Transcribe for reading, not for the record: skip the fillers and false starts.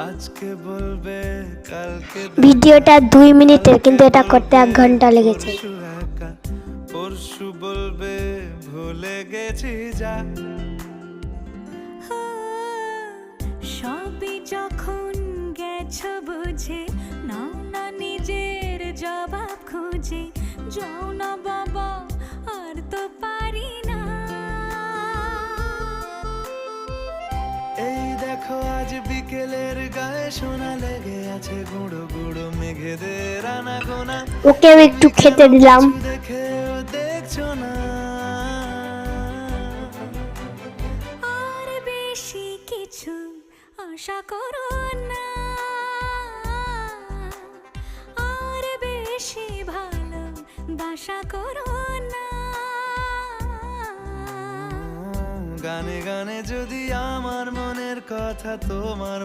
আজকে বলবে কালকে ভিডিওটা 2 মিনিটের, কিন্তু এটা করতে 1 ঘন্টা লেগেছে। পরশু একা, পরশু বলবে ভুলে গেছি যা। সবই যখন গেছো বুঝে, নাও না নিজের জবাব খুঁজে, যাও না বাবা আর তো পারি না। এই দেখো আজ বিকেলের গায়ে সোনা লেগে আছে, গুঁড়ো গুঁড়ো মেঘেদের আনাগোনা। ওকেও একটু খেতে দিলাম। কিছু দেখেও দেখছো না, আর বেশি কিছু আশা করো না, আর বেশি ভালোবাসা করো না। গানে গানে যদি আমার মনের কথা তোমার